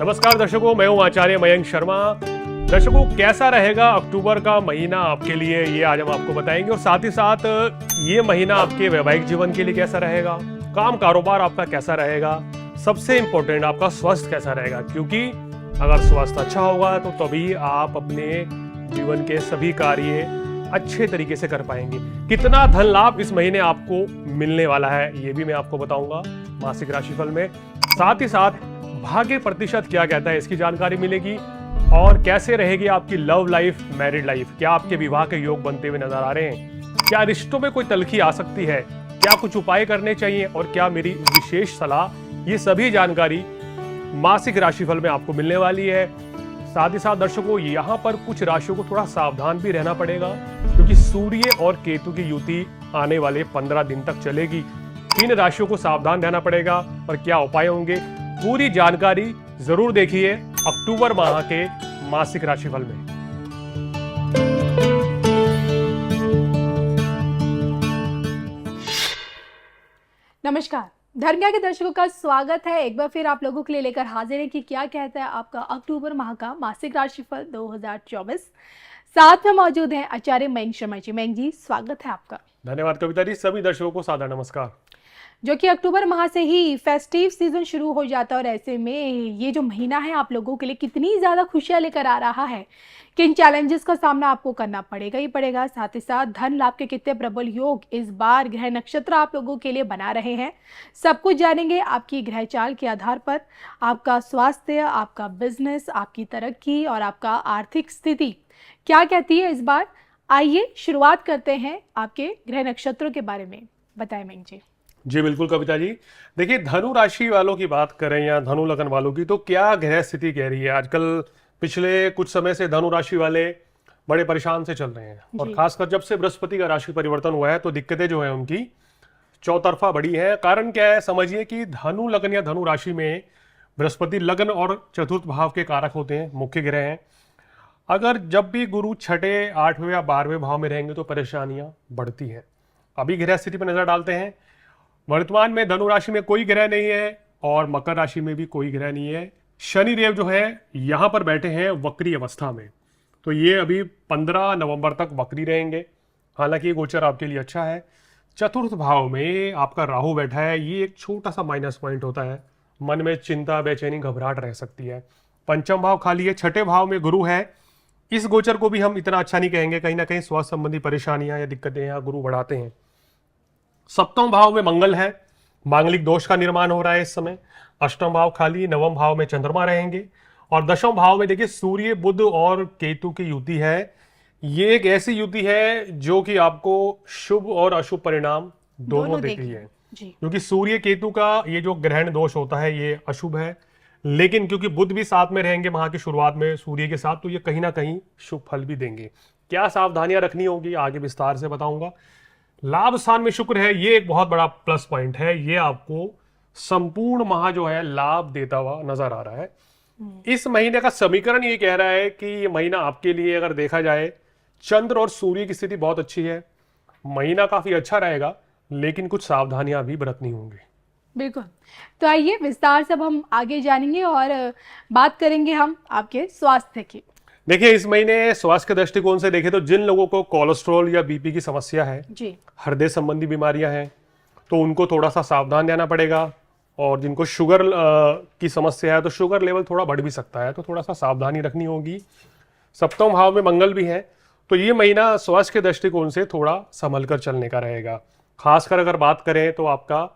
नमस्कार दर्शकों, मैं हूं आचार्य मयंक शर्मा। दर्शकों, कैसा रहेगा अक्टूबर का महीना आपके लिए, ये आज हम आपको बताएंगे। और साथ ही साथ ये महीना आपके वैवाहिक जीवन के लिए कैसा रहेगा, काम कारोबार आपका कैसा रहेगा, सबसे इंपॉर्टेंट आपका स्वास्थ्य कैसा रहेगा। क्योंकि अगर स्वास्थ्य अच्छा होगा तो तभी आप अपने जीवन के सभी कार्य अच्छे तरीके से कर पाएंगे। कितना धन लाभ इस महीने आपको मिलने वाला है, ये भी मैं आपको बताऊंगा मासिक राशिफल में। साथ ही साथ भाग्य प्रतिशत क्या कहता है, इसकी जानकारी मिलेगी। और कैसे रहेगी आपकी लव लाइफ, मैरिड लाइफ, क्या आपके विवाह के योग बनते हुए नजर आ रहे हैं, क्या रिश्तों में कोई तल्खी आ सकती है, क्या कुछ उपाय करने चाहिए और क्या मेरी विशेष सलाह, ये सभी जानकारी मासिक राशिफल में आपको मिलने वाली है। साथ ही साथ दर्शकों, यहाँ पर कुछ राशियों को थोड़ा सावधान भी रहना पड़ेगा, क्योंकि सूर्य और केतु की युति आने वाले 15 दिन तक चलेगी। इन राशियों को सावधान रहना पड़ेगा और क्या उपाय होंगे, पूरी जानकारी जरूर देखिए अक्टूबर माह के मासिक राशिफल में। नमस्कार, धर्मिया के दर्शकों का स्वागत है। एक बार फिर आप लोगों के लिए लेकर हाजिर है कि क्या कहता है आपका अक्टूबर माह का मासिक राशिफल 2024। साथ में मौजूद हैं आचार्य मयंक शर्मा जी। मयंक जी, स्वागत है आपका। धन्यवाद कविता जी। सभी दर्शकों को सादर नमस्कार। जो कि अक्टूबर माह से ही फेस्टिव सीजन शुरू हो जाता है और ऐसे में ये जो महीना है आप लोगों के लिए कितनी ज़्यादा खुशियाँ लेकर आ रहा है, किन चैलेंजेस का सामना आपको करना पड़ेगा ही पड़ेगा। साथ ही साथ धन लाभ के कितने प्रबल योग इस बार ग्रह नक्षत्र आप लोगों के लिए बना रहे हैं, सब कुछ जानेंगे आपकी ग्रह चाल के आधार पर। आपका स्वास्थ्य, आपका बिजनेस, आपकी तरक्की और आपका आर्थिक स्थिति क्या कहती है इस बार। आइए शुरुआत करते हैं आपके ग्रह नक्षत्रों के बारे में, बताएं मयंक जी। जी बिल्कुल कविता जी। देखिए, धनु राशि वालों की बात करें या धनु लगन वालों की, तो क्या ग्रह स्थिति कह रही है। आजकल पिछले कुछ समय से धनु राशि वाले बड़े परेशान से चल रहे हैं, और खासकर जब से बृहस्पति का राशि परिवर्तन हुआ है तो दिक्कतें जो है उनकी चौतरफा बढ़ी है। कारण क्या है, समझिए कि धनु लगन या धनु राशि में बृहस्पति लगन और चतुर्थ भाव के कारक होते हैं, मुख्य ग्रह हैं। अगर जब भी गुरु छठे, 8वें या 12वें भाव में रहेंगे तो परेशानियां बढ़ती हैं। अभी ग्रह स्थिति पर नजर डालते हैं। वर्तमान में धनु राशि में कोई ग्रह नहीं है और मकर राशि में भी कोई ग्रह नहीं है। शनि देव जो है यहाँ पर बैठे हैं वक्री अवस्था में, तो ये अभी 15 नवंबर तक वक्री रहेंगे। हालांकि ये गोचर आपके लिए अच्छा है। चतुर्थ भाव में आपका राहु बैठा है, ये एक छोटा सा माइनस पॉइंट होता है, मन में चिंता, बेचैनी, घबराहट रह सकती है। पंचम भाव खाली है, छठे भाव में गुरु है। इस गोचर को भी हम इतना अच्छा नहीं कहेंगे, कहीं ना कहीं स्वास्थ्य संबंधी परेशानियां या दिक्कतें यहाँ गुरु बढ़ाते हैं। सप्तम भाव में मंगल है, मांगलिक दोष का निर्माण हो रहा है इस समय। अष्टम भाव खाली, नवम भाव में चंद्रमा रहेंगे और दशम भाव में देखिए सूर्य, बुध और केतु की युति है। ये एक ऐसी युति है जो कि आपको शुभ और अशुभ परिणाम दोनों देती है। क्योंकि सूर्य केतु का ये जो ग्रहण दोष होता है ये अशुभ है, लेकिन क्योंकि बुध भी साथ में रहेंगे माह की शुरुआत में सूर्य के साथ, तो ये कहीं ना कहीं शुभ फल भी देंगे। क्या सावधानियां रखनी होगी आगे विस्तार से बताऊंगा। लाभ स्थान में शुक्र है, ये एक बहुत बड़ा प्लस पॉइंट है। ये आपको संपूर्ण माह जो है लाभ देता हुआ नजर आ रहा है। इस महीने का समीकरण ये कह रहा है कि ये महीना आपके लिए अगर देखा जाए, चंद्र और सूर्य की स्थिति बहुत अच्छी है, महीना काफी अच्छा रहेगा, लेकिन कुछ सावधानियां भी बरतनी होंगी। बिल्कुल, तो आइए विस्तार से अब हम आगे जानेंगे और बात करेंगे हम आपके स्वास्थ्य की। देखिए, इस महीने स्वास्थ्य के दृष्टिकोण से देखें तो जिन लोगों को कोलेस्ट्रॉल या बीपी की समस्या है, हृदय संबंधी बीमारियां हैं, तो उनको थोड़ा सा सावधान रहना पड़ेगा। और जिनको शुगर की समस्या है तो शुगर लेवल थोड़ा बढ़ भी सकता है, तो थोड़ा सा सावधानी रखनी होगी। सप्तम भाव में मंगल भी है, तो ये महीना स्वास्थ्य के दृष्टिकोण से थोड़ा संभल कर चलने का रहेगा। खासकर अगर बात करें तो आपका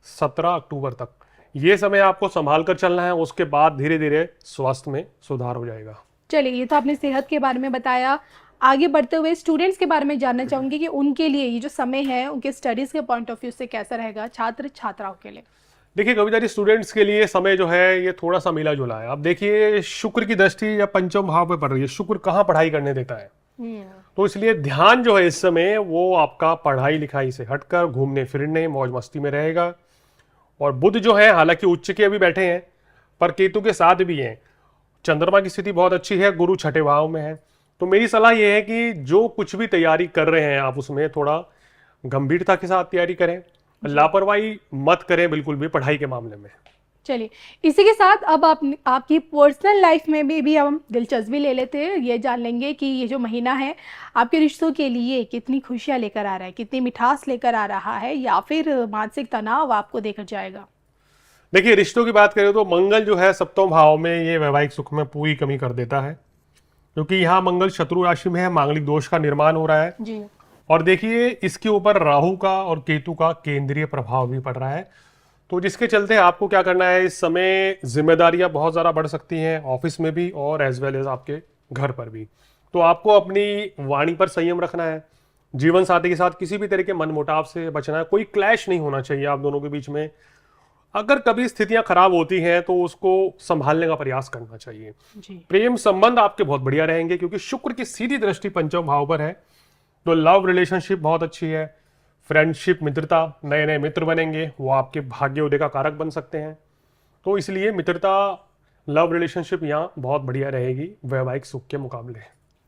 17 अक्टूबर तक ये समय आपको संभाल कर चलना है, उसके बाद धीरे धीरे स्वास्थ्य में सुधार हो जाएगा। चलिए, ये तो आपने सेहत के बारे में बताया। आगे बढ़ते हुए स्टूडेंट्स के बारे में जानना चाहूंगी कि उनके लिए ये जो समय है उनके स्टडीज के पॉइंट ऑफ व्यू से कैसा रहेगा, छात्र छात्राओं के लिए। देखिए कविता जी, स्टूडेंट्स के लिए समय जो है ये थोड़ा सा मिला जुला है। अब देखिए, शुक्र की दृष्टि या पंचम भाव पे पड़ रही है। शुक्र कहाँ पढ़ाई करने देता है, तो इसलिए ध्यान जो है इस समय वो आपका पढ़ाई लिखाई से हटकर घूमने फिरने, मौज मस्ती में रहेगा। और बुध जो है हालांकि उच्च के अभी बैठे हैं, पर केतु के साथ भी हैं। चंद्रमा की स्थिति बहुत अच्छी है, गुरु छठे भाव में है। तो मेरी सलाह यह है कि जो कुछ भी तैयारी कर रहे हैं आप उसमें थोड़ा गंभीरता के साथ तैयारी करें, लापरवाही मत करें बिल्कुल भी पढ़ाई के मामले में। चलिए, इसी के साथ अब आप आपकी पर्सनल लाइफ में भी हम दिलचस्पी ले लेते हैं। ये जान लेंगे कि ये जो महीना है आपके रिश्तों के लिए कितनी खुशियाँ लेकर आ रहा है, कितनी मिठास लेकर आ रहा है, या फिर मानसिक तनाव आपको देकर जाएगा। देखिए, रिश्तों की बात करें तो मंगल जो है सप्तम भाव में, ये वैवाहिक सुख में पूरी कमी कर देता है, क्योंकि यहाँ मंगल शत्रु राशि में है, मांगलिक दोष का निर्माण हो रहा है। जी। और देखिए, इसके ऊपर राहु का और केतु का केंद्रीय प्रभाव भी पड़ रहा है, तो जिसके चलते आपको क्या करना है, इस समय जिम्मेदारियां बहुत ज़्यादा बढ़ सकती हैं, ऑफिस में भी और एज वेल एज आपके घर पर भी। तो आपको अपनी वाणी पर संयम रखना है, जीवन साथी के साथ किसी भी तरह के मनमुटाव से बचना है, कोई क्लैश नहीं होना चाहिए आप दोनों के बीच में। अगर कभी स्थितियां खराब होती हैं तो उसको संभालने का प्रयास करना चाहिए। जी। प्रेम संबंध आपके बहुत बढ़िया रहेंगे, क्योंकि शुक्र की सीधी दृष्टि पंचम भाव पर है, तो लव रिलेशनशिप बहुत अच्छी है। फ्रेंडशिप, मित्रता, नए नए मित्र बनेंगे, वो आपके भाग्योदय का कारक बन सकते हैं। तो इसलिए मित्रता, लव रिलेशनशिप यहाँ बहुत बढ़िया रहेगी वैवाहिक सुख के मुकाबले।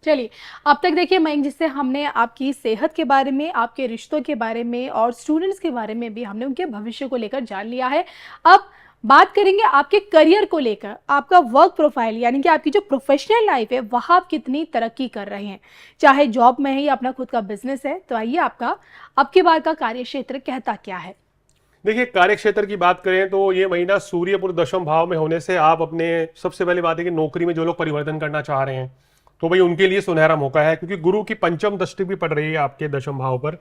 चलिए, अब तक देखिए मयंक, जिससे हमने आपकी सेहत के बारे में, आपके रिश्तों के बारे में और स्टूडेंट्स के बारे में भी हमने उनके भविष्य को लेकर जान लिया है। अब बात करेंगे आपके करियर को लेकर, आपका वर्क प्रोफाइल, यानी कि आपकी जो प्रोफेशनल लाइफ है वहाँ आप कितनी तरक्की कर रहे हैं, चाहे जॉब में है या अपना खुद का बिजनेस है। तो आइए, आपका अब की बार का कार्य क्षेत्र कहता क्या है। देखिए, कार्य क्षेत्र की बात करें तो ये महीना सूर्यपुर दशम भाव में होने से आप अपने, सबसे पहली बात है कि नौकरी में जो लोग परिवर्तन करना चाह रहे हैं तो भाई उनके लिए सुनहरा मौका है, क्योंकि गुरु की पंचम दृष्टि भी पड़ रही है आपके दशम भाव पर।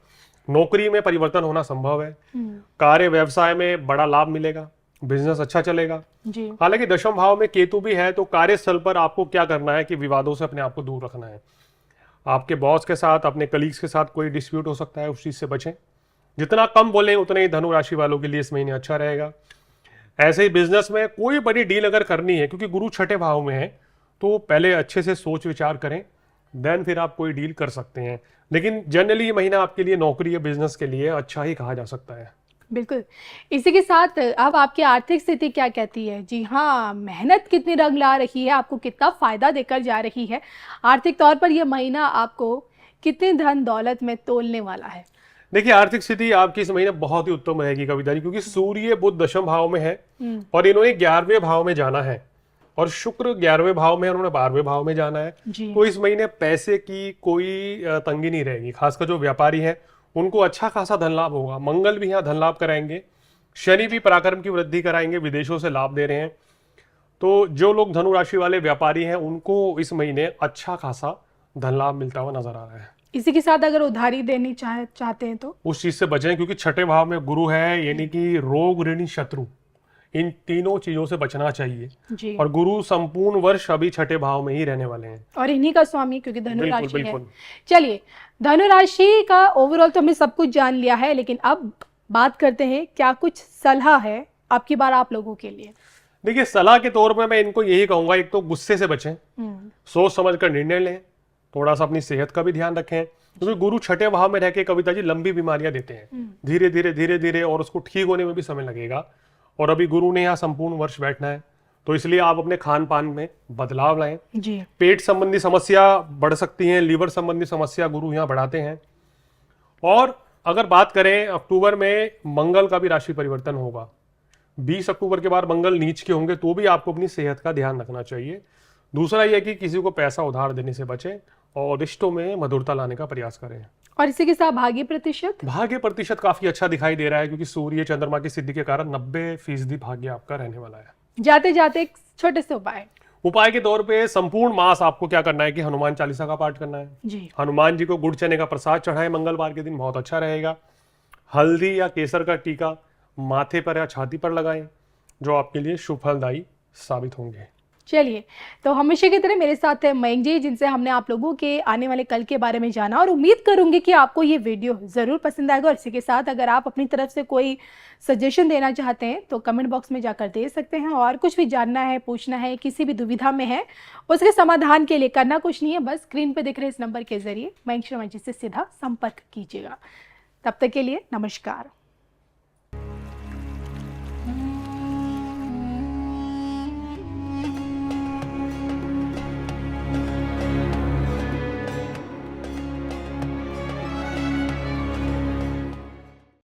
नौकरी में परिवर्तन होना संभव है, कार्य व्यवसाय में बड़ा लाभ मिलेगा, बिजनेस अच्छा चलेगा। जी। हालांकि दशम भाव में केतु भी है, तो कार्यस्थल पर आपको क्या करना है कि विवादों से अपने आप को दूर रखना है। आपके बॉस के साथ, अपने कलीग्स के साथ कोई डिस्प्यूट हो सकता है, उस चीज से बचें। जितना कम बोलें उतना ही धनु राशि वालों के लिए इस महीने अच्छा रहेगा। ऐसे ही बिजनेस में कोई बड़ी डील अगर करनी है, क्योंकि गुरु छठे भाव में है, तो पहले अच्छे से सोच विचार करें, देन फिर आप कोई डील कर सकते हैं। लेकिन जनरली ये महीना आपके लिए नौकरी या बिजनेस के लिए अच्छा ही कहा जा सकता है। बिल्कुल। इसी के साथ अब आपकी आर्थिक स्थिति क्या कहती है। जी हाँ, मेहनत कितनी रंग ला रही है, आपको कितना फायदा देकर जा रही है, आर्थिक तौर पर यह महीना आपको कितनी धन दौलत में तोलने वाला है। देखिए, आर्थिक स्थिति आपकी इस महीने बहुत ही उत्तम रहेगी कविता जी, क्योंकि सूर्य बुध दशम भाव में है और इन्होंने 11वें भाव में जाना है, और शुक्र 11वें भाव में, उन्होंने 12वें भाव में जाना है। तो इस महीने पैसे की कोई तंगी नहीं रहेगी, खासकर जो व्यापारी है उनको अच्छा खासा धन लाभ होगा। मंगल भी यहाँ धन लाभ कराएंगे, शनि भी पराक्रम की वृद्धि कराएंगे, विदेशों से लाभ दे रहे हैं। तो जो लोग धनु राशि वाले व्यापारी हैं उनको इस महीने अच्छा खासा धन लाभ मिलता हुआ नजर आ रहा है। इसी के साथ अगर उधारी देनी चाहते हैं तो उस चीज से बचें, क्योंकि छठे भाव में गुरु है, यानी कि रोग, ऋण, शत्रु, इन तीनों चीजों से बचना चाहिए। जी। और गुरु संपूर्ण वर्ष अभी छठे भाव में ही रहने वाले हैं, और इन्हीं का स्वामी क्योंकि धनु बिल्कुल राशि है। बिल्कुल। चलिए, धनु राशि का ओवरऑल तो हमने सब कुछ जान लिया है, लेकिन अब बात करते हैं क्या कुछ सलाह है आपकी बार आप लोगों के लिए। देखिए, सलाह के तौर पे मैं इनको यही कहूंगा, एक तो गुस्से से बचें, सोच समझ कर निर्णय लें, थोड़ा सा अपनी सेहत का भी ध्यान रखें, क्योंकि गुरु छठे भाव में रह के कविता जी लंबी बीमारियां देते हैं, धीरे धीरे धीरे धीरे, और उसको ठीक होने में भी समय लगेगा। और अभी गुरु ने यहाँ संपूर्ण वर्ष बैठना है, तो इसलिए आप अपने खान पान में बदलाव लाएं। जी। पेट संबंधी समस्या बढ़ सकती हैं, लीवर संबंधी समस्या गुरु यहाँ बढ़ाते हैं। और अगर बात करें, अक्टूबर में मंगल का भी राशि परिवर्तन होगा, 20 अक्टूबर के बाद मंगल नीच के होंगे, तो भी आपको अपनी सेहत का ध्यान रखना चाहिए। दूसरा यह कि किसी को पैसा उधार देने से बचें और रिश्तों में मधुरता लाने का प्रयास करें। और इसी के साथ भाग्य प्रतिशत काफी अच्छा दिखाई दे रहा है, क्योंकि सूर्य चंद्रमा की सिद्धि के कारण 90% भाग्य आपका रहने वाला है। जाते जाते एक छोटे से उपाय के तौर पे संपूर्ण मास आपको क्या करना है कि हनुमान चालीसा का पाठ करना है जी। हनुमान जी को गुड़ चने का प्रसाद चढ़ाएं मंगलवार के दिन, बहुत अच्छा रहेगा। हल्दी या केसर का टीका माथे पर या छाती पर लगाएं, जो आपके लिए शुभ फलदायी साबित होंगे। चलिए, तो हमेशा की तरह मेरे साथ है मयंक जी, जिनसे हमने आप लोगों के आने वाले कल के बारे में जाना, और उम्मीद करूंगी कि आपको ये वीडियो ज़रूर पसंद आएगा। और इसी के साथ अगर आप अपनी तरफ से कोई सजेशन देना चाहते हैं तो कमेंट बॉक्स में जाकर दे सकते हैं, और कुछ भी जानना है, पूछना है, किसी भी दुविधा में है, उसके समाधान के लिए करना कुछ नहीं है, बस स्क्रीन पर दिख रहे इस नंबर के जरिए मयंक शर्मा जी से सीधा संपर्क कीजिएगा। तब तक के लिए नमस्कार।